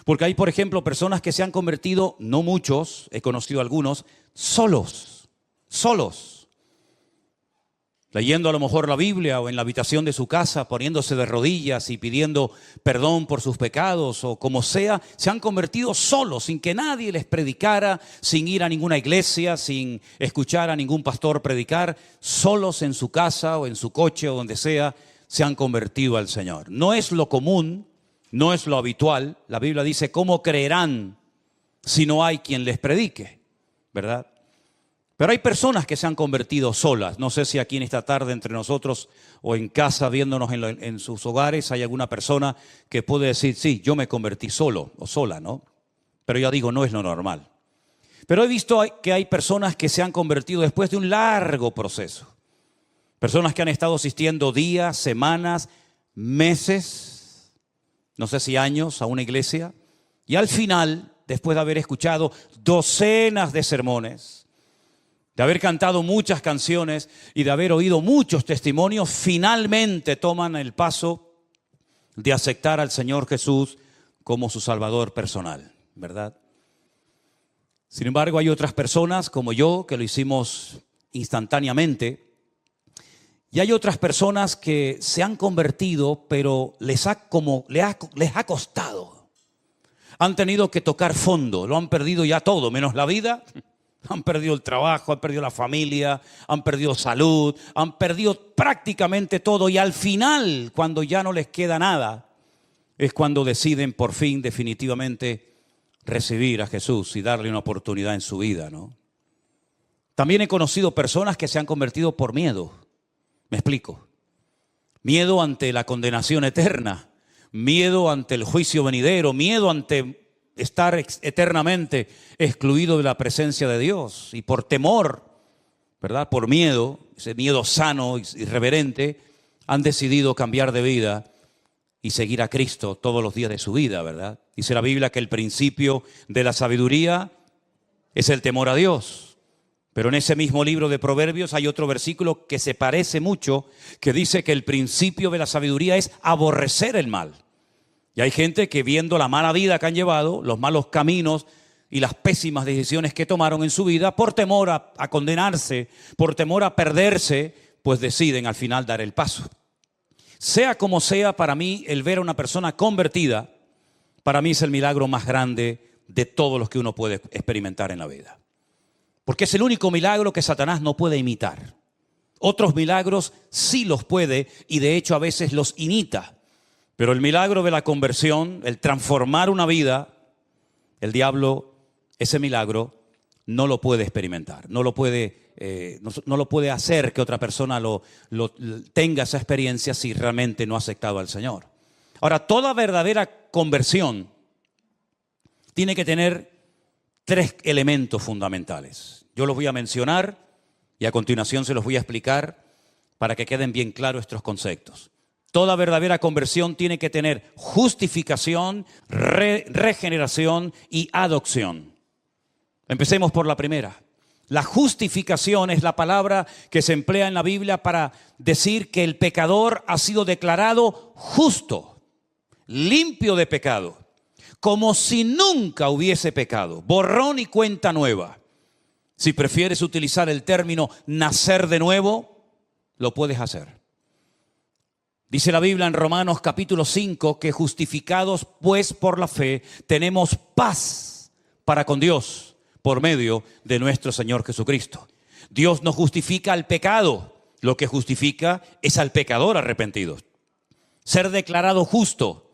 Porque hay, por ejemplo, personas que se han convertido, no muchos, he conocido algunos, solos. Leyendo a lo mejor la Biblia o en la habitación de su casa, poniéndose de rodillas y pidiendo perdón por sus pecados o como sea, se han convertido solos, sin que nadie les predicara, sin ir a ninguna iglesia, sin escuchar a ningún pastor predicar, solos en su casa o en su coche o donde sea, se han convertido al Señor. No es lo común, no es lo habitual. La Biblia dice, ¿cómo creerán si no hay quien les predique? ¿Verdad? Pero hay personas que se han convertido solas. No sé si aquí en esta tarde entre nosotros o en casa viéndonos en sus hogares hay alguna persona que puede decir, sí, yo me convertí solo o sola, ¿no? Pero ya digo, no es lo normal. Pero he visto que hay personas que se han convertido después de un largo proceso. Personas que han estado asistiendo días, semanas, meses, no sé si años a una iglesia. Y al final, después de haber escuchado docenas de sermones, de haber cantado muchas canciones y de haber oído muchos testimonios, finalmente toman el paso de aceptar al Señor Jesús como su Salvador personal, ¿verdad? Sin embargo, hay otras personas como yo que lo hicimos instantáneamente y hay otras personas que se han convertido, pero les ha costado. Han tenido que tocar fondo, lo han perdido ya todo, menos la vida. Han perdido el trabajo, han perdido la familia, han perdido salud, han perdido prácticamente todo. Y al final, cuando ya no les queda nada, es cuando deciden por fin definitivamente recibir a Jesús y darle una oportunidad en su vida, ¿no? También he conocido personas que se han convertido por miedo. Me explico. Miedo ante la condenación eterna, miedo ante el juicio venidero, miedo ante estar eternamente excluido de la presencia de Dios. Y por temor, ¿verdad? Por miedo, ese miedo sano y reverente, han decidido cambiar de vida y seguir a Cristo todos los días de su vida, ¿verdad? Dice la Biblia que el principio de la sabiduría es el temor a Dios. Pero en ese mismo libro de Proverbios hay otro versículo que se parece mucho, que dice que el principio de la sabiduría es aborrecer el mal. Y hay gente que viendo la mala vida que han llevado, los malos caminos y las pésimas decisiones que tomaron en su vida, por temor a condenarse, por temor a perderse, pues deciden al final dar el paso. Sea como sea, para mí el ver a una persona convertida, para mí es el milagro más grande de todos los que uno puede experimentar en la vida. Porque es el único milagro que Satanás no puede imitar. Otros milagros sí los puede y de hecho a veces los imita. Pero el milagro de la conversión, el transformar una vida, el diablo, ese milagro, no lo puede experimentar. No lo puede hacer que otra persona tenga esa experiencia si realmente no ha aceptado al Señor. Ahora, toda verdadera conversión tiene que tener 3 elementos fundamentales. Yo los voy a mencionar y a continuación se los voy a explicar para que queden bien claros estos conceptos. Toda verdadera conversión tiene que tener justificación, regeneración y adopción. Empecemos por la primera. La justificación es la palabra que se emplea en la Biblia para decir que el pecador ha sido declarado justo, limpio de pecado, como si nunca hubiese pecado, borrón y cuenta nueva. Si prefieres utilizar el término nacer de nuevo, lo puedes hacer. Dice la Biblia en Romanos capítulo 5 que justificados pues por la fe tenemos paz para con Dios por medio de nuestro Señor Jesucristo. Dios no justifica al pecado, lo que justifica es al pecador arrepentido. Ser declarado justo,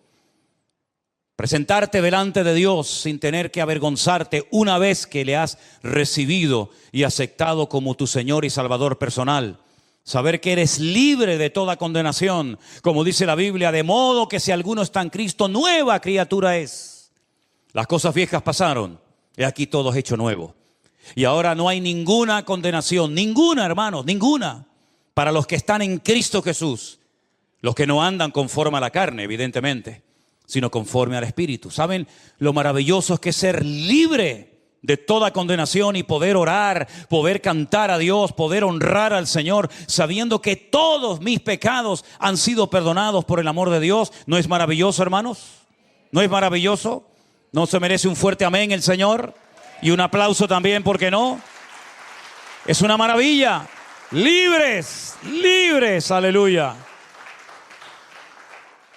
presentarte delante de Dios sin tener que avergonzarte una vez que le has recibido y aceptado como tu Señor y Salvador personal. Saber que eres libre de toda condenación, como dice la Biblia, de modo que si alguno está en Cristo, nueva criatura es. Las cosas viejas pasaron, he aquí todo es hecho nuevo. Y ahora no hay ninguna condenación, ninguna, hermanos, ninguna, para los que están en Cristo Jesús. Los que no andan conforme a la carne, evidentemente, sino conforme al Espíritu. ¿Saben lo maravilloso es que ser libre de toda condenación y poder orar, poder cantar a Dios, poder honrar al Señor, sabiendo que todos mis pecados han sido perdonados por el amor de Dios? ¿No es maravilloso, hermanos? ¿No es maravilloso? ¿No se merece un fuerte amén el Señor? Y un aplauso también, ¿por qué no? Es una maravilla. Libres, libres, aleluya.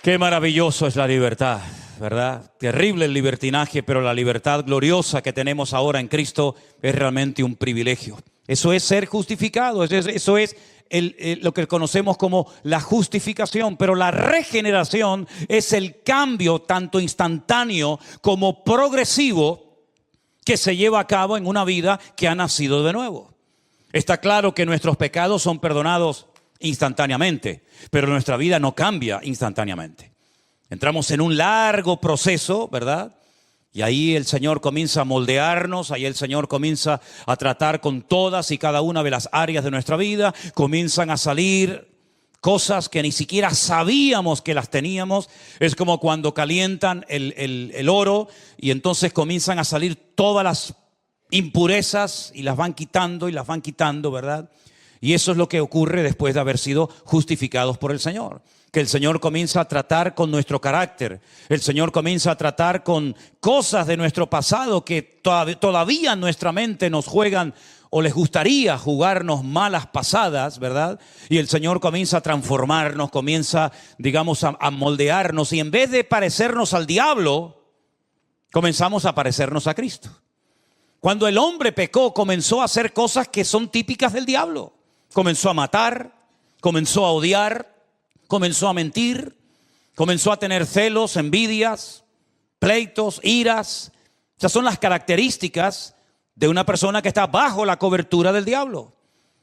Qué maravilloso es la libertad, ¿verdad? Terrible el libertinaje, pero la libertad gloriosa que tenemos ahora en Cristo es realmente un privilegio. Eso es ser justificado, eso es lo que conocemos como la justificación, pero la regeneración es el cambio tanto instantáneo como progresivo que se lleva a cabo en una vida que ha nacido de nuevo. Está claro que nuestros pecados son perdonados instantáneamente, pero nuestra vida no cambia instantáneamente. Entramos en un largo proceso, ¿verdad? Y ahí el Señor comienza a moldearnos, ahí el Señor comienza a tratar con todas y cada una de las áreas de nuestra vida. Comienzan a salir cosas que ni siquiera sabíamos que las teníamos. Es como cuando calientan el oro y entonces comienzan a salir todas las impurezas y las van quitando, ¿verdad? Y eso es lo que ocurre después de haber sido justificados por el Señor. Que el Señor comienza a tratar con nuestro carácter. El Señor comienza a tratar con cosas de nuestro pasado que todavía en nuestra mente nos juegan o les gustaría jugarnos malas pasadas, ¿verdad? Y el Señor comienza a transformarnos, comienza, digamos, a moldearnos. Y en vez de parecernos al diablo, comenzamos a parecernos a Cristo. Cuando el hombre pecó, comenzó a hacer cosas que son típicas del diablo. Comenzó a matar, comenzó a odiar, comenzó a mentir, comenzó a tener celos, envidias, pleitos, iras. Esas son las características de una persona que está bajo la cobertura del diablo.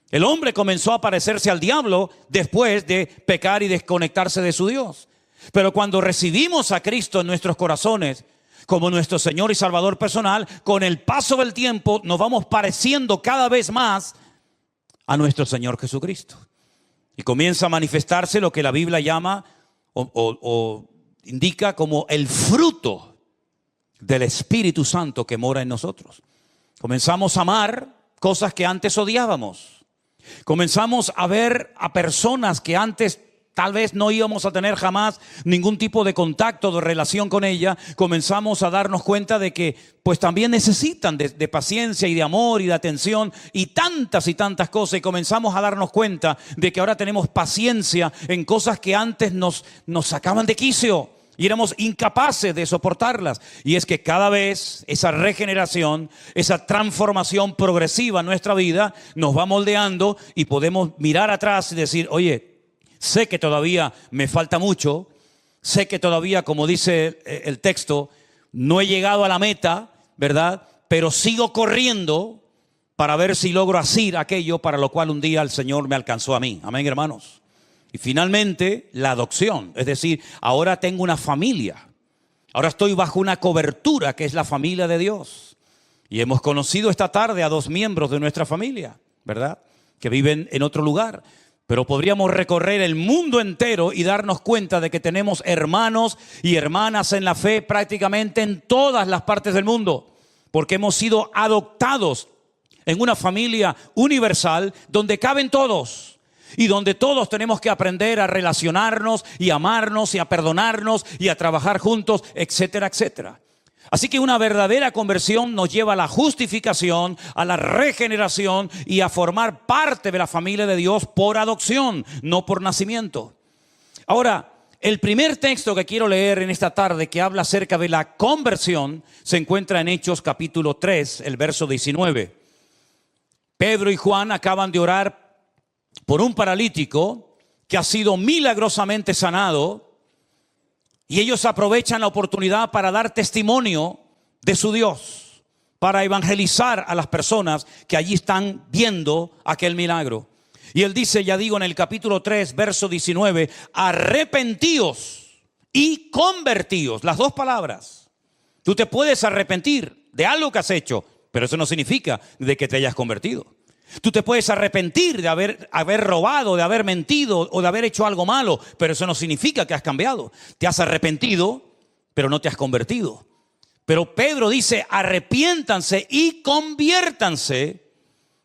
El hombre comenzó a parecerse al diablo después de pecar y desconectarse de su Dios. Pero cuando recibimos a Cristo en nuestros corazones como nuestro Señor y Salvador personal, con el paso del tiempo nos vamos pareciendo cada vez más a nuestro Señor Jesucristo. Y comienza a manifestarse lo que la Biblia llama o indica como el fruto del Espíritu Santo que mora en nosotros. Comenzamos a amar cosas que antes odiábamos. Comenzamos a ver a personas que antes tal vez no íbamos a tener jamás ningún tipo de contacto, de relación con ella. Comenzamos a darnos cuenta de que pues también necesitan de paciencia y de amor y de atención y tantas cosas. Y comenzamos a darnos cuenta de que ahora tenemos paciencia en cosas que antes nos sacaban de quicio y éramos incapaces de soportarlas. Y es que cada vez esa regeneración, esa transformación progresiva en nuestra vida nos va moldeando y podemos mirar atrás y decir, oye, sé que todavía me falta mucho, sé que todavía, como dice el texto, no he llegado a la meta, ¿verdad? Pero sigo corriendo para ver si logro hacer aquello para lo cual un día el Señor me alcanzó a mí. Amén, hermanos. Y finalmente, la adopción. Es decir, ahora tengo una familia. Ahora estoy bajo una cobertura que es la familia de Dios. Y hemos conocido esta tarde a 2 miembros de nuestra familia, ¿verdad? Que viven en otro lugar. Pero podríamos recorrer el mundo entero y darnos cuenta de que tenemos hermanos y hermanas en la fe prácticamente en todas las partes del mundo. Porque hemos sido adoptados en una familia universal donde caben todos. Y donde todos tenemos que aprender a relacionarnos y amarnos y a perdonarnos y a trabajar juntos, etcétera, etcétera. Así que una verdadera conversión nos lleva a la justificación, a la regeneración y a formar parte de la familia de Dios por adopción, no por nacimiento. Ahora, el primer texto que quiero leer en esta tarde que habla acerca de la conversión se encuentra en Hechos capítulo 3, el verso 19. Pedro y Juan acaban de orar por un paralítico que ha sido milagrosamente sanado. Y ellos aprovechan la oportunidad para dar testimonio de su Dios, para evangelizar a las personas que allí están viendo aquel milagro. Y él dice, ya digo en el capítulo 3, verso 19, arrepentíos y convertíos. Las 2 palabras. Tú te puedes arrepentir de algo que has hecho, pero eso no significa de que te hayas convertido. Tú te puedes arrepentir de haber robado, de haber mentido o de haber hecho algo malo, pero eso no significa que has cambiado. Te has arrepentido, pero no te has convertido. Pero Pedro dice, arrepiéntanse y conviértanse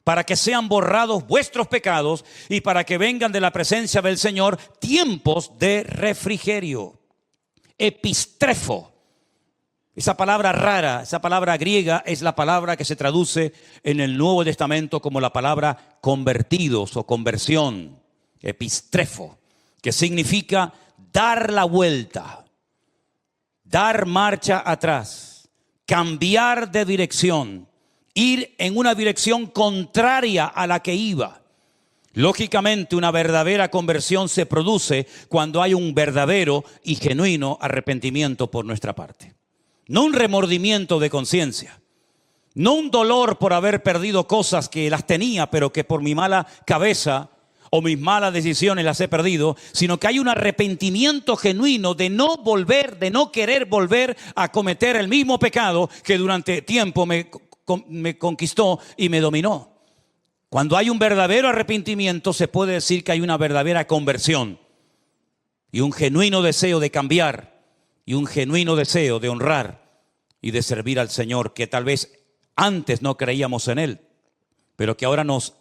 para que sean borrados vuestros pecados y para que vengan de la presencia del Señor tiempos de refrigerio. Epistrefo Esa palabra rara, esa palabra griega es la palabra que se traduce en el Nuevo Testamento como la palabra convertidos o conversión, epistrefo, que significa dar la vuelta, dar marcha atrás, cambiar de dirección, ir en una dirección contraria a la que iba. Lógicamente, una verdadera conversión se produce cuando hay un verdadero y genuino arrepentimiento por nuestra parte. No un remordimiento de conciencia, no un dolor por haber perdido cosas que las tenía, pero que por mi mala cabeza o mis malas decisiones las he perdido, sino que hay un arrepentimiento genuino de no volver, de no querer volver a cometer el mismo pecado que durante tiempo me conquistó y me dominó. Cuando hay un verdadero arrepentimiento, se puede decir que hay una verdadera conversión y un genuino deseo de cambiar y un genuino deseo de honrar y de servir al Señor, que tal vez antes no creíamos en Él, pero que ahora nos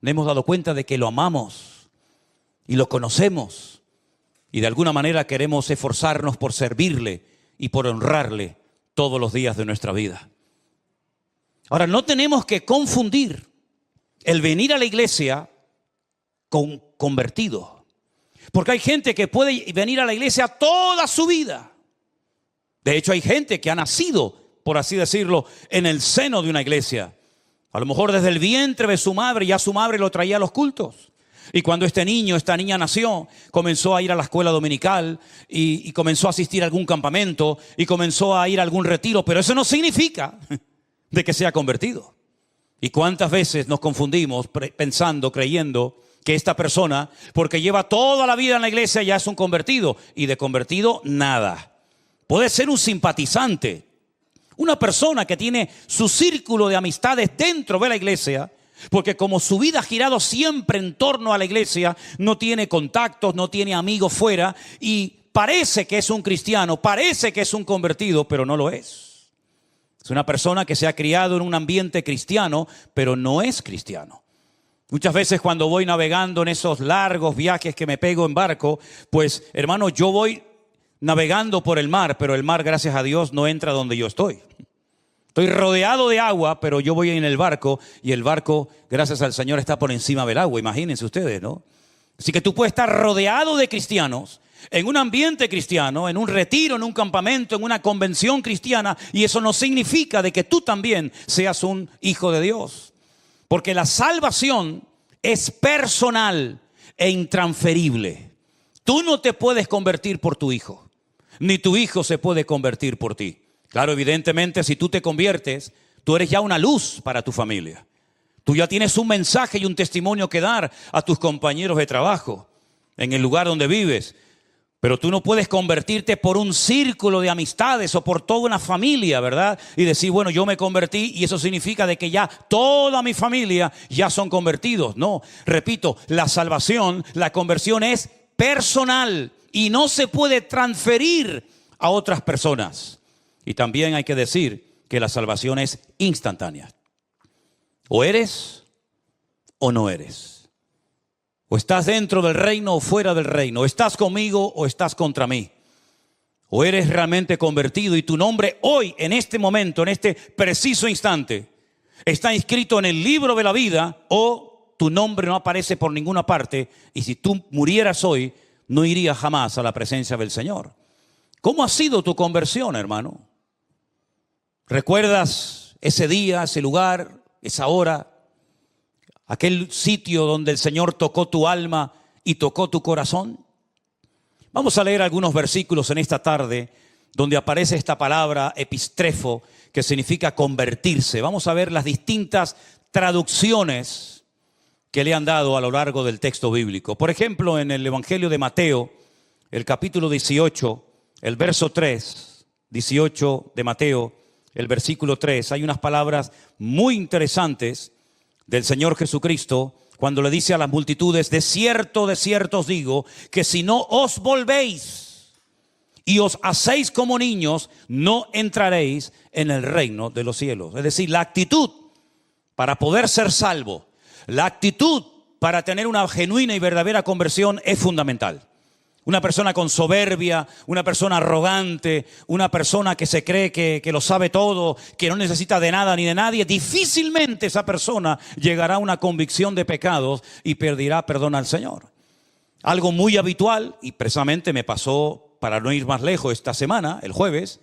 hemos dado cuenta de que lo amamos y lo conocemos y de alguna manera queremos esforzarnos por servirle y por honrarle todos los días de nuestra vida. Ahora, no tenemos que confundir el venir a la iglesia con convertido. Porque hay gente que puede venir a la iglesia toda su vida. De hecho, hay gente que ha nacido, por así decirlo, en el seno de una iglesia. A lo mejor desde el vientre de su madre, ya su madre lo traía a los cultos. Y cuando este niño, esta niña nació, comenzó a ir a la escuela dominical y comenzó a asistir a algún campamento y comenzó a ir a algún retiro. Pero eso no significa de que sea convertido. ¿Y cuántas veces nos confundimos pensando, creyendo que esta persona, porque lleva toda la vida en la iglesia, ya es un convertido? Y de convertido, nada. Puede ser un simpatizante, una persona que tiene su círculo de amistades dentro de la iglesia, porque como su vida ha girado siempre en torno a la iglesia, no tiene contactos, no tiene amigos fuera, y parece que es un cristiano, parece que es un convertido, pero no lo es. Es una persona que se ha criado en un ambiente cristiano, pero no es cristiano. Muchas veces cuando voy navegando en esos largos viajes que me pego en barco, pues hermano, yo voy navegando por el mar, pero el mar, gracias a Dios, no entra donde yo estoy. Estoy rodeado de agua, pero yo voy en el barco y el barco, gracias al Señor, está por encima del agua. Imagínense ustedes, ¿no? Así que tú puedes estar rodeado de cristianos, en un ambiente cristiano, en un retiro, en un campamento, en una convención cristiana, y eso no significa de que tú también seas un hijo de Dios. Porque la salvación es personal e intransferible. Tú no te puedes convertir por tu hijo, ni tu hijo se puede convertir por ti. Claro, evidentemente, si tú te conviertes, tú eres ya una luz para tu familia. Tú ya tienes un mensaje y un testimonio que dar a tus compañeros de trabajo, en el lugar donde vives. Pero tú no puedes convertirte por un círculo de amistades o por toda una familia, ¿verdad? Y decir, bueno, yo me convertí y eso significa de que ya toda mi familia ya son convertidos. No, repito, la salvación, la conversión es personal y no se puede transferir a otras personas. Y también hay que decir que la salvación es instantánea. O eres o no eres. O estás dentro del reino o fuera del reino. O estás conmigo o estás contra mí. O eres realmente convertido y tu nombre hoy, en este momento, en este preciso instante, está inscrito en el libro de la vida, o tu nombre no aparece por ninguna parte. Y si tú murieras hoy, no irías jamás a la presencia del Señor. ¿Cómo ha sido tu conversión, hermano? ¿Recuerdas ese día, ese lugar, esa hora? Aquel sitio donde el Señor tocó tu alma y tocó tu corazón. Vamos a leer algunos versículos en esta tarde donde aparece esta palabra epistrefo, que significa convertirse. Vamos a ver las distintas traducciones que le han dado a lo largo del texto bíblico. Por ejemplo, en el Evangelio de Mateo, el capítulo 18, el verso 3, 18 de Mateo, el versículo 3, hay unas palabras muy interesantes del Señor Jesucristo, cuando le dice a las multitudes, de cierto os digo, que si no os volvéis y os hacéis como niños, no entraréis en el reino de los cielos. Es decir, la actitud para poder ser salvo, la actitud para tener una genuina y verdadera conversión es fundamental. Una persona con soberbia, una persona arrogante, una persona que se cree que lo sabe todo, que no necesita de nada ni de nadie, difícilmente esa persona llegará a una convicción de pecados y pedirá perdón al Señor. Algo muy habitual, y precisamente me pasó, para no ir más lejos, esta semana, el jueves,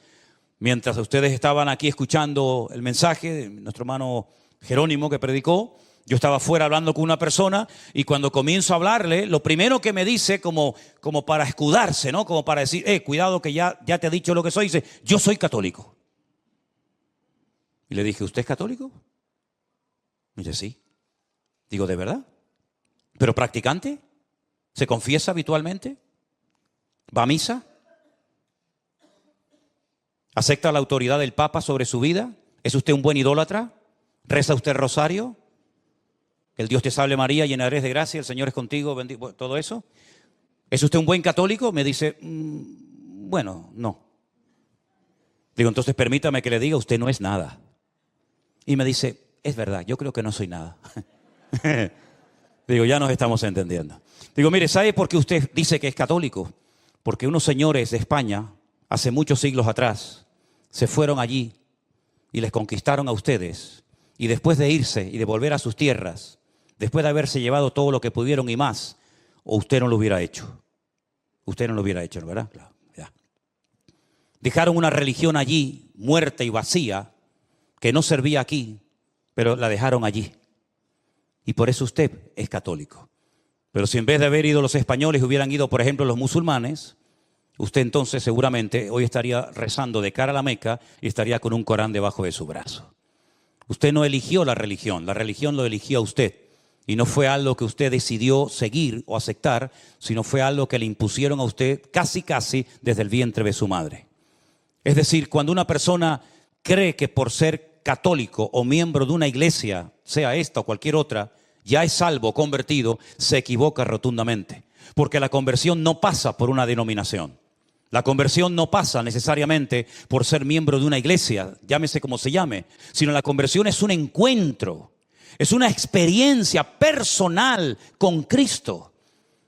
mientras ustedes estaban aquí escuchando el mensaje de nuestro hermano Jerónimo que predicó, yo estaba fuera hablando con una persona y cuando comienzo a hablarle, lo primero que me dice como para escudarse, ¿no? Como para decir, cuidado que ya te he dicho lo que soy, dice, yo soy católico. Y le dije, ¿usted es católico? Me dice, sí. Digo, ¿de verdad? ¿Pero practicante? ¿Se confiesa habitualmente? ¿Va a misa? ¿Acepta la autoridad del Papa sobre su vida? ¿Es usted un buen idólatra? ¿Reza usted el rosario? El Dios te salve María, llena eres de gracia, el Señor es contigo, bendito, todo eso. ¿Es usted un buen católico? Me dice, bueno, no. Digo, entonces permítame que le diga, usted no es nada. Y me dice, es verdad, yo creo que no soy nada. Digo, ya nos estamos entendiendo. Digo, mire, ¿sabe por qué usted dice que es católico? Porque unos señores de España, hace muchos siglos atrás, se fueron allí y les conquistaron a ustedes. Y después de irse y de volver a sus tierras, después de haberse llevado todo lo que pudieron y más, o usted no lo hubiera hecho. Usted no lo hubiera hecho, ¿verdad? Claro, ya. Dejaron una religión allí, muerta y vacía, que no servía aquí, pero la dejaron allí. Y por eso usted es católico. Pero si en vez de haber ido los españoles hubieran ido, por ejemplo, los musulmanes, usted entonces seguramente hoy estaría rezando de cara a la Meca y estaría con un Corán debajo de su brazo. Usted no eligió la religión lo eligió a usted. Y no fue algo que usted decidió seguir o aceptar, sino fue algo que le impusieron a usted casi desde el vientre de su madre. Es decir, cuando una persona cree que por ser católico o miembro de una iglesia, sea esta o cualquier otra, ya es salvo, convertido, se equivoca rotundamente. Porque la conversión no pasa por una denominación. La conversión no pasa necesariamente por ser miembro de una iglesia, llámese como se llame, sino la conversión es un encuentro. Es una experiencia personal con Cristo.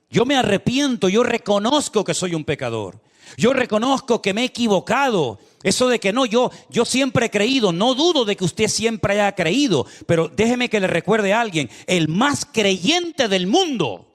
Yo me arrepiento, yo reconozco que soy un pecador. Yo reconozco que me he equivocado. Eso de que no, yo siempre he creído. No dudo de que usted siempre haya creído. Pero déjeme que le recuerde a alguien. El más creyente del mundo.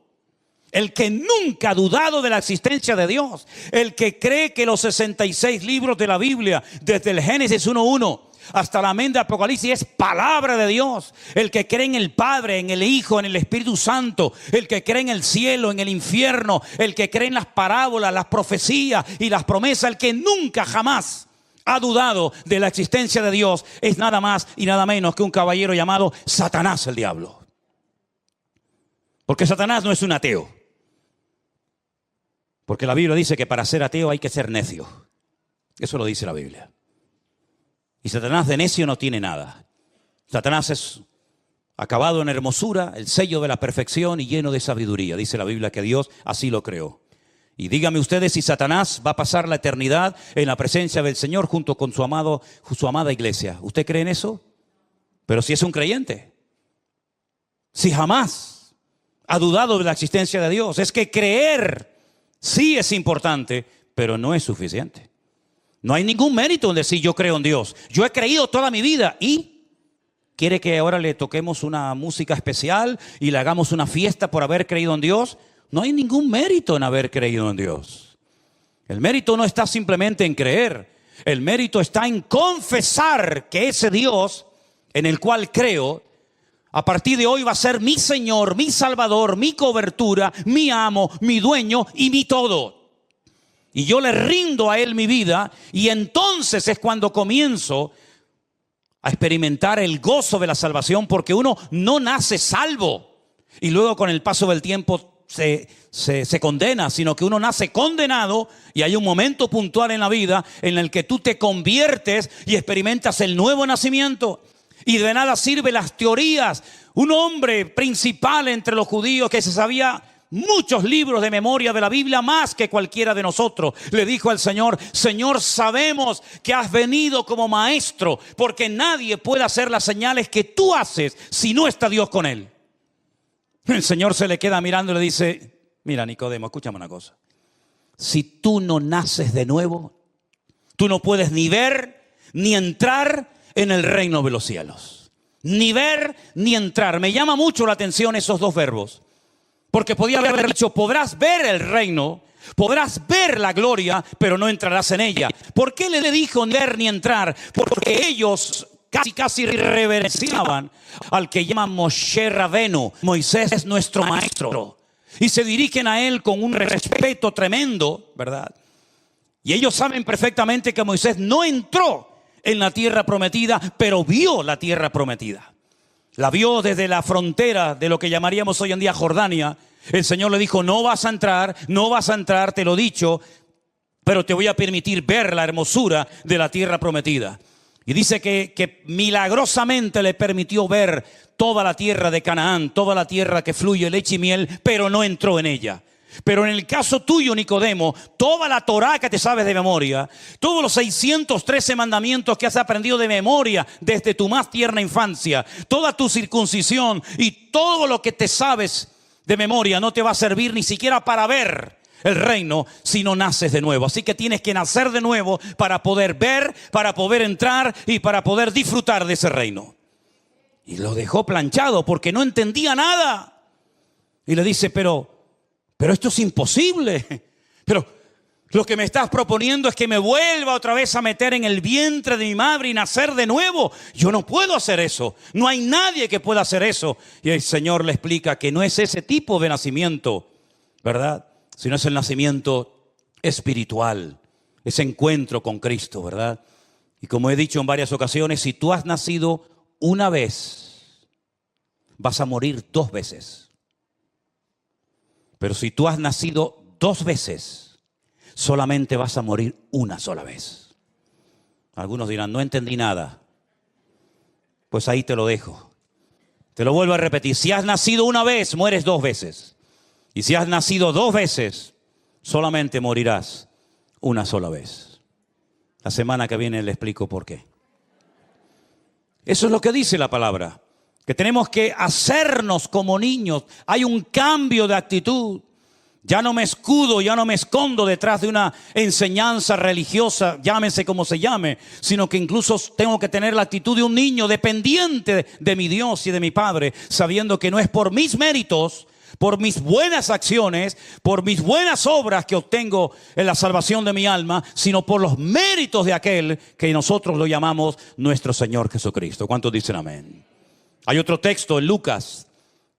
El que nunca ha dudado de la existencia de Dios. El que cree que los 66 libros de la Biblia, desde el Génesis 1:1 hasta la amén de Apocalipsis, es palabra de Dios. El que cree en el Padre, en el Hijo, en el Espíritu Santo. El que cree en el cielo, en el infierno. El que cree en las parábolas, las profecías y las promesas. El que nunca jamás ha dudado de la existencia de Dios es nada más y nada menos que un caballero llamado Satanás, el diablo. Porque Satanás no es un ateo. Porque la Biblia dice que para ser ateo hay que ser necio. Eso lo dice la Biblia. Y Satanás de necio no tiene nada. Satanás es acabado en hermosura, el sello de la perfección y lleno de sabiduría. Dice la Biblia que Dios así lo creó. Y díganme ustedes si Satanás va a pasar la eternidad en la presencia del Señor junto con su amada iglesia. ¿Usted cree en eso? Pero si es un creyente. Si jamás ha dudado de la existencia de Dios. Es que creer sí es importante, pero no es suficiente. No hay ningún mérito en decir yo creo en Dios. Yo he creído toda mi vida y ¿quiere que ahora le toquemos una música especial y le hagamos una fiesta por haber creído en Dios? No hay ningún mérito en haber creído en Dios. El mérito no está simplemente en creer. El mérito está en confesar que ese Dios en el cual creo, a partir de hoy va a ser mi Señor, mi Salvador, mi cobertura, mi amo, mi dueño y mi todo. Y yo le rindo a Él mi vida y entonces es cuando comienzo a experimentar el gozo de la salvación, porque uno no nace salvo y luego con el paso del tiempo se condena, sino que uno nace condenado y hay un momento puntual en la vida en el que tú te conviertes y experimentas el nuevo nacimiento. Y de nada sirven las teorías. Un hombre principal entre los judíos que se sabía muchos libros de memoria de la Biblia, más que cualquiera de nosotros, le dijo al Señor: Señor, sabemos que has venido como maestro, porque nadie puede hacer las señales que tú haces si no está Dios con él. El Señor se le queda mirando y le dice: mira, Nicodemo, escúchame una cosa. si tú no naces de nuevo, tú no puedes ni ver ni entrar en el reino de los cielos. Ni ver ni entrar. Me llama mucho la atención esos dos verbos. Porque podía haber dicho, podrás ver el reino, podrás ver la gloria, pero no entrarás en ella. ¿Por qué le dijo ni ver ni entrar? Porque ellos casi reverenciaban al que llaman Moshe Rabenu. Moisés es nuestro maestro. Y se dirigen a él con un respeto tremendo, ¿verdad? Y ellos saben perfectamente que Moisés no entró en la tierra prometida, pero vio la tierra prometida. La vio desde la frontera de lo que llamaríamos hoy en día Jordania. El Señor le dijo, no vas a entrar, te lo he dicho, pero te voy a permitir ver la hermosura de la tierra prometida. Y dice que milagrosamente le permitió ver toda la tierra de Canaán, toda la tierra que fluye leche y miel, pero no entró en ella. Pero en el caso tuyo, Nicodemo, toda la Torá que te sabes de memoria, todos los 613 mandamientos que has aprendido de memoria desde tu más tierna infancia, toda tu circuncisión y todo lo que te sabes de memoria no te va a servir ni siquiera para ver el reino si no naces de nuevo. Así que tienes que nacer de nuevo para poder ver, para poder entrar y para poder disfrutar de ese reino. Y lo dejó planchado porque no entendía nada. Y le dice, pero esto es imposible. Pero lo que me estás proponiendo es que me vuelva otra vez a meter en el vientre de mi madre y nacer de nuevo. Yo no puedo hacer eso. No hay nadie que pueda hacer eso. Y el Señor le explica que no es ese tipo de nacimiento, ¿verdad? Sino es el nacimiento espiritual. Ese encuentro con Cristo, ¿verdad? Y como he dicho en varias ocasiones, si tú has nacido una vez, vas a morir 2 veces. Pero si tú has nacido 2 veces, solamente vas a morir una sola vez. Algunos dirán, no entendí nada. Pues ahí te lo dejo. Te lo vuelvo a repetir. Si has nacido una vez, mueres 2 veces. Y si has nacido 2 veces, solamente morirás una sola vez. La semana que viene le explico por qué. Eso es lo que dice la palabra. Que tenemos que hacernos como niños. Hay un cambio de actitud. Ya no me escudo, ya no me escondo detrás de una enseñanza religiosa, llámese como se llame, sino que incluso tengo que tener la actitud de un niño dependiente de mi Dios y de mi Padre, sabiendo que no es por mis méritos, por mis buenas acciones, por mis buenas obras que obtengo en la salvación de mi alma, sino por los méritos de aquel que nosotros lo llamamos nuestro Señor Jesucristo. ¿Cuántos dicen amén? Hay otro texto en Lucas,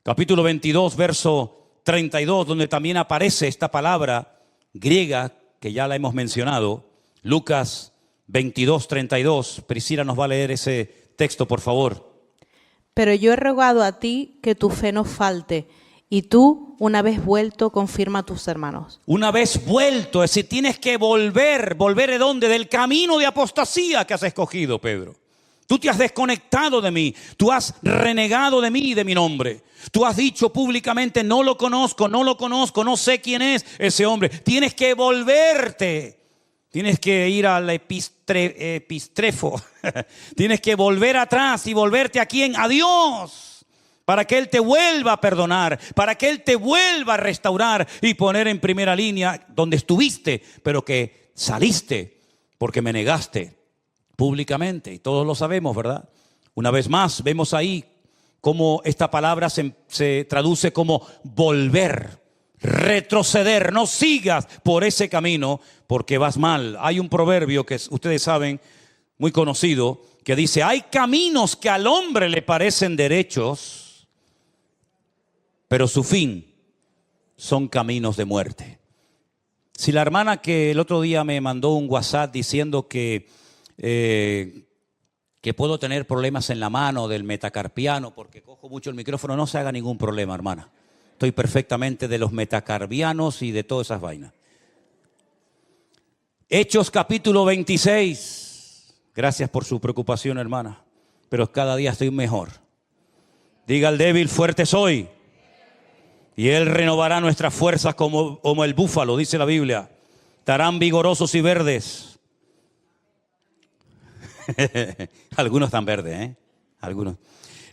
capítulo 22, verso 32, donde también aparece esta palabra griega que ya la hemos mencionado. Lucas 22, 32. Priscila nos va a leer ese texto, por favor. Pero yo he rogado a ti que tu fe no falte, y tú, una vez vuelto, confirma a tus hermanos. Una vez vuelto, es decir, tienes que volver. ¿Volver de dónde? Del camino de apostasía que has escogido, Pedro. Tú te has desconectado de mí, tú has renegado de mí y de mi nombre. Tú has dicho públicamente, no lo conozco, no sé quién es ese hombre. Tienes que volverte, tienes que ir al epistrefo, tienes que volver atrás y volverte a quién, a Dios, para que Él te vuelva a perdonar, para que Él te vuelva a restaurar y poner en primera línea donde estuviste, pero que saliste porque me negaste públicamente, y todos lo sabemos, ¿verdad? Una vez más, vemos ahí cómo esta palabra se traduce como volver, retroceder. No sigas por ese camino porque vas mal. Hay un proverbio que ustedes saben, muy conocido, que dice, hay caminos que al hombre le parecen derechos, pero su fin son caminos de muerte. Si la hermana que el otro día me mandó un WhatsApp diciendo que puedo tener problemas en la mano del metacarpiano porque cojo mucho el micrófono, no se haga ningún problema, hermana. Estoy perfectamente de los metacarpianos y de todas esas vainas. Hechos capítulo 26. Gracias por su preocupación, hermana, pero cada día estoy mejor. Diga al débil, fuerte soy, y Él renovará nuestras fuerzas como el búfalo, dice la Biblia. Estarán vigorosos y verdes. Algunos están verdes, ¿eh? Algunos.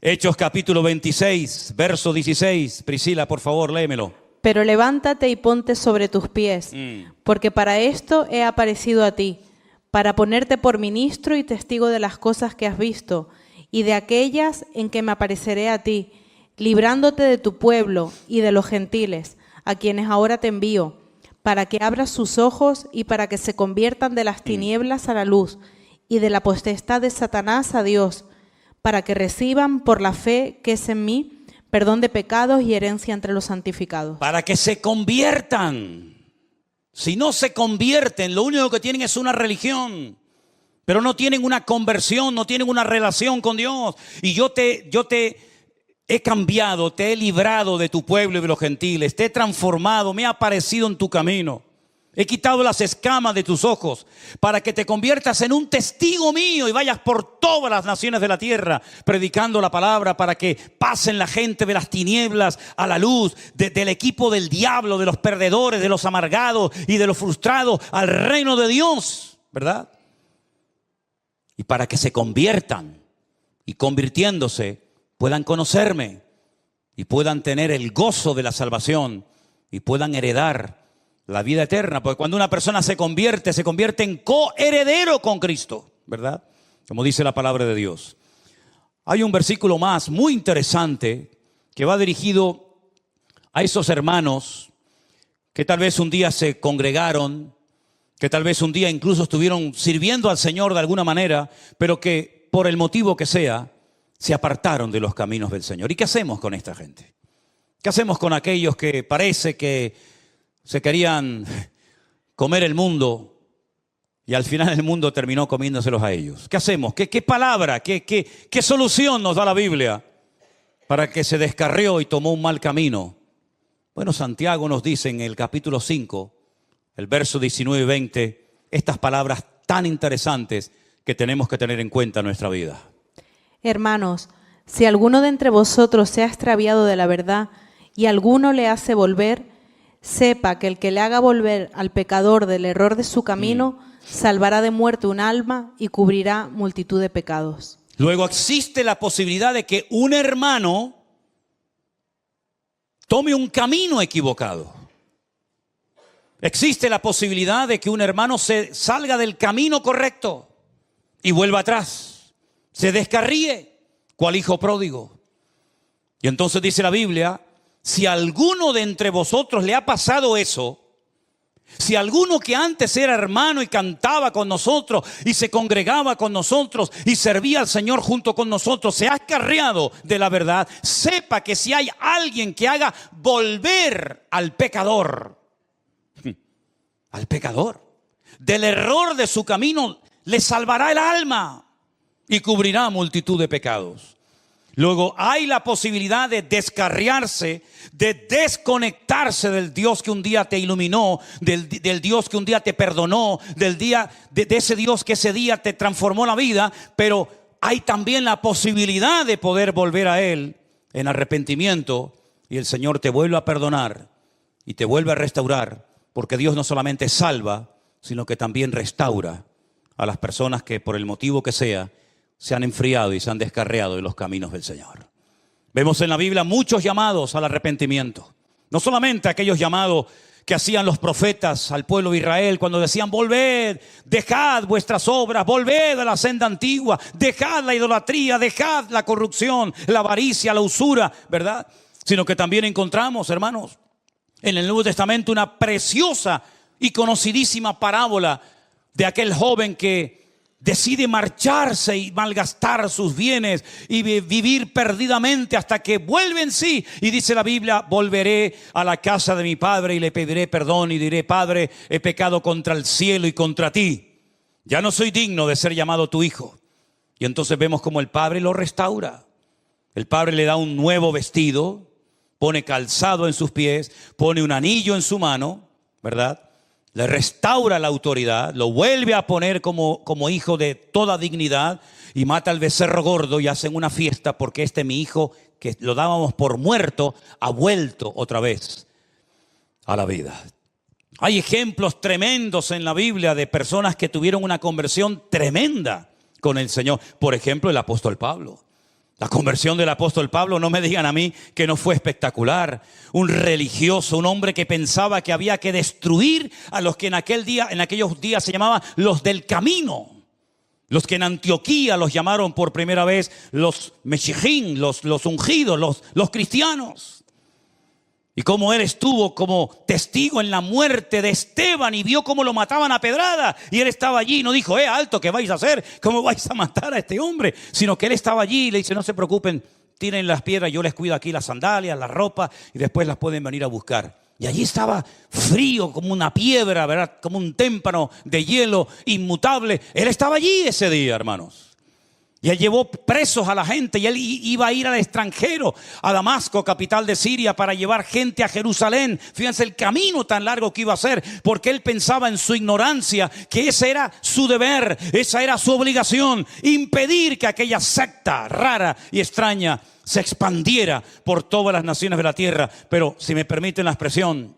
Hechos capítulo 26, verso 16. Priscila, por favor, léemelo. Pero levántate y ponte sobre tus pies, porque para esto he aparecido a ti, para ponerte por ministro y testigo de las cosas que has visto, y de aquellas en que me apareceré a ti, librándote de tu pueblo y de los gentiles, a quienes ahora te envío, para que abras sus ojos y para que se conviertan de las tinieblas a la luz, y de la potestad de Satanás a Dios, para que reciban por la fe que es en mí, perdón de pecados y herencia entre los santificados. Para que se conviertan. Si no se convierten, lo único que tienen es una religión, pero no tienen una conversión, no tienen una relación con Dios. Y yo te he cambiado, te he librado de tu pueblo y de los gentiles, te he transformado, me he aparecido en tu camino. He quitado las escamas de tus ojos para que te conviertas en un testigo mío y vayas por todas las naciones de la tierra predicando la palabra, para que pasen la gente de las tinieblas a la luz, del equipo del diablo, de los perdedores, de los amargados y de los frustrados al reino de Dios, ¿verdad? Y para que se conviertan y convirtiéndose puedan conocerme y puedan tener el gozo de la salvación y puedan heredar la vida eterna, porque cuando una persona se convierte en coheredero con Cristo, ¿verdad? Como dice la palabra de Dios. Hay un versículo más muy interesante que va dirigido a esos hermanos que tal vez un día se congregaron, que tal vez un día incluso estuvieron sirviendo al Señor de alguna manera, pero que por el motivo que sea, se apartaron de los caminos del Señor. ¿Y qué hacemos con esta gente? ¿Qué hacemos con aquellos que parece que se querían comer el mundo y al final el mundo terminó comiéndoselos a ellos? ¿Qué hacemos? ¿Qué palabra, qué solución nos da la Biblia para que se descarrió y tomó un mal camino? Bueno, Santiago nos dice en el capítulo 5, el verso 19 y 20, estas palabras tan interesantes que tenemos que tener en cuenta en nuestra vida. Hermanos, si alguno de entre vosotros se ha extraviado de la verdad y alguno le hace volver, sepa que el que le haga volver al pecador del error de su camino, salvará de muerte un alma y cubrirá multitud de pecados. Luego existe la posibilidad de que un hermano tome un camino equivocado. Existe la posibilidad de que un hermano se salga del camino correcto y vuelva atrás, se descarríe, cual hijo pródigo. Y entonces dice la Biblia, si a alguno de entre vosotros le ha pasado eso, si alguno que antes era hermano y cantaba con nosotros y se congregaba con nosotros y servía al Señor junto con nosotros, se ha escarriado de la verdad, sepa que si hay alguien que haga volver al pecador del error de su camino, le salvará el alma y cubrirá multitud de pecados. Luego hay la posibilidad de descarriarse, de desconectarse del Dios que un día te iluminó, del Dios que un día te perdonó, de ese Dios que ese día te transformó la vida, pero hay también la posibilidad de poder volver a Él en arrepentimiento y el Señor te vuelve a perdonar y te vuelve a restaurar, porque Dios no solamente salva, sino que también restaura a las personas que por el motivo que sea se han enfriado y se han descarriado de los caminos del Señor. Vemos en la Biblia muchos llamados al arrepentimiento. No solamente aquellos llamados que hacían los profetas al pueblo de Israel cuando decían: volved, dejad vuestras obras, volved a la senda antigua, dejad la idolatría, dejad la corrupción, la avaricia, la usura, ¿verdad? Sino que también encontramos, hermanos, en el Nuevo Testamento una preciosa y conocidísima parábola de aquel joven que decide marcharse y malgastar sus bienes y vivir perdidamente hasta que vuelve en sí. Y dice la Biblia: volveré a la casa de mi padre y le pediré perdón y diré: Padre, he pecado contra el cielo y contra ti. Ya no soy digno de ser llamado tu hijo. Y entonces vemos como el padre lo restaura. El padre le da un nuevo vestido, pone calzado en sus pies, pone un anillo en su mano, ¿verdad? Le restaura la autoridad, lo vuelve a poner como hijo de toda dignidad y mata al becerro gordo y hacen una fiesta porque mi hijo, que lo dábamos por muerto, ha vuelto otra vez a la vida. Hay ejemplos tremendos en la Biblia de personas que tuvieron una conversión tremenda con el Señor. Por ejemplo, el apóstol Pablo. La conversión del apóstol Pablo, no me digan a mí que no fue espectacular. Un religioso, un hombre que pensaba que había que destruir a los que en aquellos días se llamaban los del camino. Los que en Antioquía los llamaron por primera vez los Meshijín, los ungidos, los cristianos. Y como él estuvo como testigo en la muerte de Esteban y vio cómo lo mataban a pedrada. Y él estaba allí y no dijo, alto, ¿qué vais a hacer? ¿Cómo vais a matar a este hombre? Sino que él estaba allí y le dice, no se preocupen, tiren las piedras, yo les cuido aquí las sandalias, la ropa y después las pueden venir a buscar. Y allí estaba frío como una piedra, ¿verdad? Como un témpano de hielo inmutable. Él estaba allí ese día, hermanos. Y él llevó presos a la gente y él iba a ir al extranjero, a Damasco, capital de Siria, para llevar gente a Jerusalén. Fíjense el camino tan largo que iba a hacer, porque él pensaba en su ignorancia que ese era su deber, esa era su obligación, impedir que aquella secta rara y extraña se expandiera por todas las naciones de la tierra. Pero si me permiten la expresión,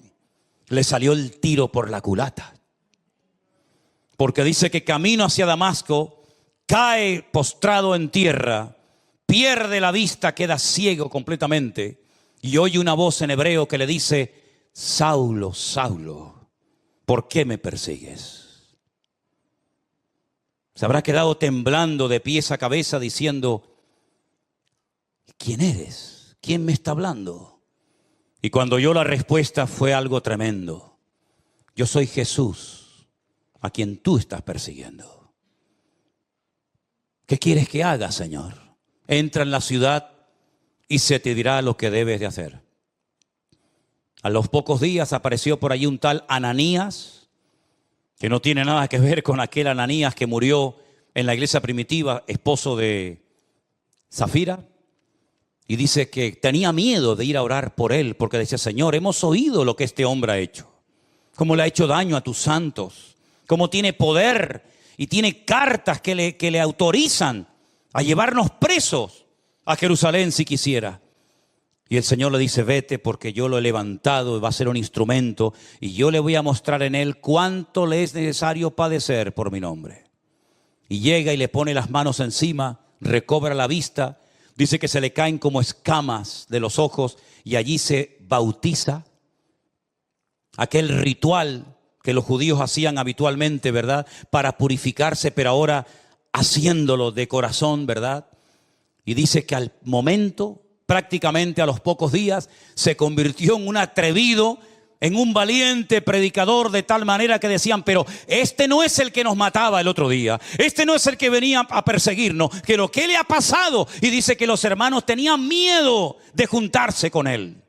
le salió el tiro por la culata. Porque dice que camino hacia Damasco, cae postrado en tierra, pierde la vista, queda ciego completamente y oye una voz en hebreo que le dice, Saulo, Saulo, ¿por qué me persigues? Se habrá quedado temblando de pies a cabeza diciendo, ¿quién eres? ¿Quién me está hablando? Y cuando oyó la respuesta fue algo tremendo. Yo soy Jesús, a quien tú estás persiguiendo. ¿Qué quieres que haga, Señor? Entra en la ciudad y se te dirá lo que debes de hacer. A los pocos días apareció por allí un tal Ananías, que no tiene nada que ver con aquel Ananías que murió en la iglesia primitiva, esposo de Zafira. Y dice que tenía miedo de ir a orar por él, porque decía, Señor, hemos oído lo que este hombre ha hecho. Cómo le ha hecho daño a tus santos. Cómo tiene poder y tiene cartas que le autorizan a llevarnos presos a Jerusalén si quisiera. Y el Señor le dice, vete porque yo lo he levantado, va a ser un instrumento y yo le voy a mostrar en él cuánto le es necesario padecer por mi nombre. Y llega y le pone las manos encima, recobra la vista, dice que se le caen como escamas de los ojos y allí se bautiza. Aquel ritual que los judíos hacían habitualmente, ¿verdad? Para purificarse, pero ahora haciéndolo de corazón, ¿verdad? Y dice que al momento, prácticamente a los pocos días, se convirtió en un atrevido, en un valiente predicador, de tal manera que decían, pero este no es el que nos mataba el otro día, este no es el que venía a perseguirnos, pero ¿qué le ha pasado? Y dice que los hermanos tenían miedo de juntarse con él.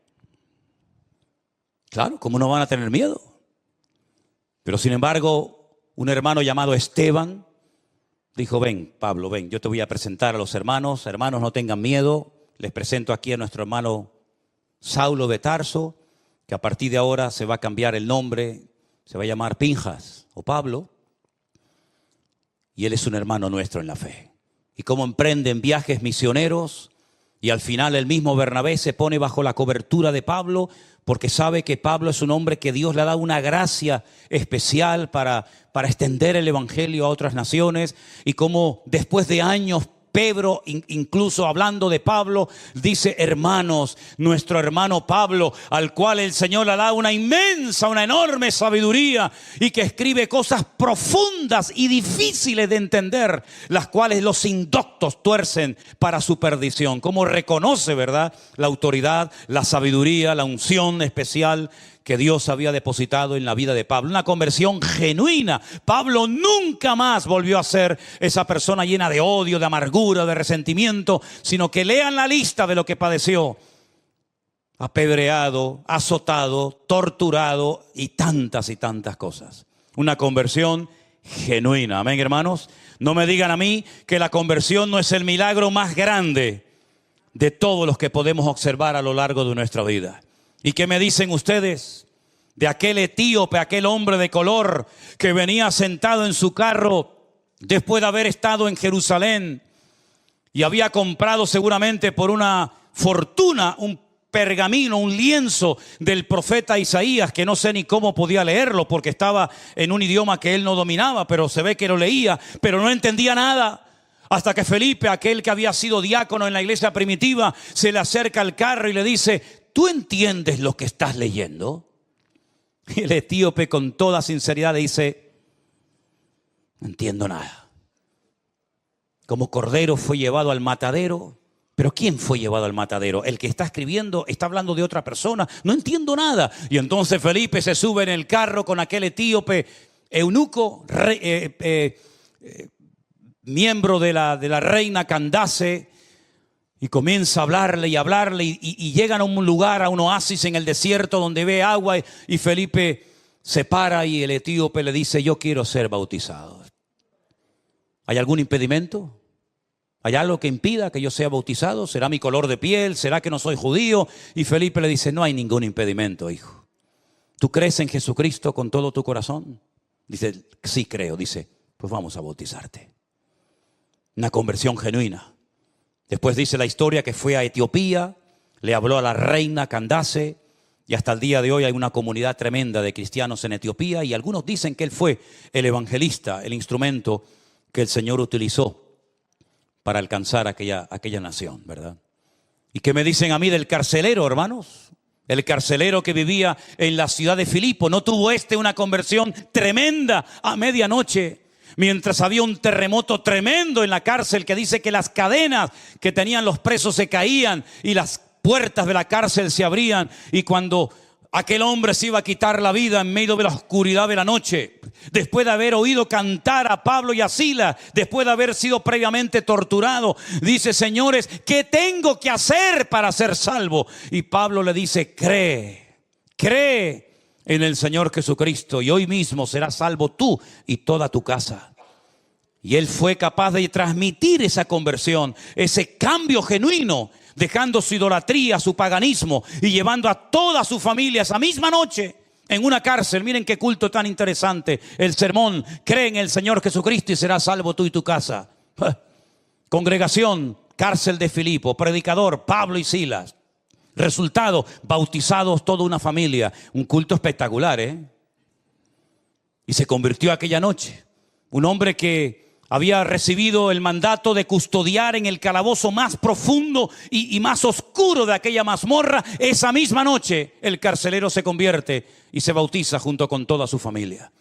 Claro, ¿cómo no van a tener miedo? Pero sin embargo, un hermano llamado Esteban dijo, ven Pablo, ven, yo te voy a presentar a los hermanos. Hermanos, no tengan miedo. Les presento aquí a nuestro hermano Saulo de Tarso, que a partir de ahora se va a cambiar el nombre, se va a llamar Pinjas o Pablo. Y él es un hermano nuestro en la fe. Y cómo emprenden viajes misioneros y al final el mismo Bernabé se pone bajo la cobertura de Pablo, porque sabe que Pablo es un hombre que Dios le ha dado una gracia especial para extender el evangelio a otras naciones. Y como después de años, Pedro, incluso hablando de Pablo, dice, hermanos, nuestro hermano Pablo, al cual el Señor le ha dado una inmensa, una enorme sabiduría y que escribe cosas profundas y difíciles de entender, las cuales los indoctos tuercen para su perdición. Como reconoce, ¿verdad?, la autoridad, la sabiduría, la unción especial que Dios había depositado en la vida de Pablo. Una conversión genuina. Pablo nunca más volvió a ser esa persona llena de odio, de amargura, de resentimiento, sino que lean la lista de lo que padeció. Apedreado, azotado, torturado y tantas cosas. Una conversión genuina. Amén, hermanos. No me digan a mí que la conversión no es el milagro más grande de todos los que podemos observar a lo largo de nuestra vida. ¿Y qué me dicen ustedes de aquel etíope, aquel hombre de color que venía sentado en su carro después de haber estado en Jerusalén y había comprado seguramente por una fortuna un pergamino, un lienzo del profeta Isaías, que no sé ni cómo podía leerlo porque estaba en un idioma que él no dominaba, pero se ve que lo leía, pero no entendía nada? Hasta que Felipe, aquel que había sido diácono en la iglesia primitiva, se le acerca al carro y le dice: ¿tú entiendes lo que estás leyendo? Y el etíope con toda sinceridad le dice: no entiendo nada. Como cordero fue llevado al matadero. ¿Pero quién fue llevado al matadero? El que está escribiendo está hablando de otra persona. No entiendo nada. Y entonces Felipe se sube en el carro con aquel etíope eunuco, miembro de la reina Candace, y comienza a hablarle y llegan a un lugar, a un oasis en el desierto donde ve agua, y Felipe se para y el etíope le dice: yo quiero ser bautizado. ¿Hay algún impedimento? ¿Hay algo que impida que yo sea bautizado? ¿Será mi color de piel? ¿Será que no soy judío? Y Felipe le dice: no hay ningún impedimento, hijo. ¿Tú crees en Jesucristo con todo tu corazón? Dice: sí creo. Dice: pues vamos a bautizarte. Una conversión genuina. Después dice la historia que fue a Etiopía, le habló a la reina Candace, y hasta el día de hoy hay una comunidad tremenda de cristianos en Etiopía, y algunos dicen que él fue el evangelista, el instrumento que el Señor utilizó para alcanzar aquella nación, ¿verdad? ¿Y qué me dicen a mí del carcelero, hermanos? El carcelero que vivía en la ciudad de Filipo, ¿no tuvo una conversión tremenda a medianoche? Mientras había un terremoto tremendo en la cárcel que dice que las cadenas que tenían los presos se caían y las puertas de la cárcel se abrían, y cuando aquel hombre se iba a quitar la vida en medio de la oscuridad de la noche, después de haber oído cantar a Pablo y a Silas, después de haber sido previamente torturado, dice: señores, ¿qué tengo que hacer para ser salvo? Y Pablo le dice: cree en el Señor Jesucristo y hoy mismo serás salvo tú y toda tu casa. Y él fue capaz de transmitir esa conversión, ese cambio genuino, dejando su idolatría, su paganismo, y llevando a toda su familia esa misma noche en una cárcel. Miren qué culto tan interesante. El sermón: cree en el Señor Jesucristo y serás salvo tú y tu casa. Congregación, cárcel de Filipo, predicador, Pablo y Silas. Resultado: bautizados toda una familia. Un culto espectacular, Y se convirtió aquella noche. Un hombre que había recibido el mandato de custodiar en el calabozo más profundo y más oscuro de aquella mazmorra. Esa misma noche el carcelero se convierte y se bautiza junto con toda su familia.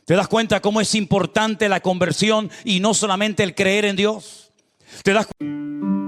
¿Te das cuenta cómo es importante la conversión y no solamente el creer en Dios? ¿Te das cuenta?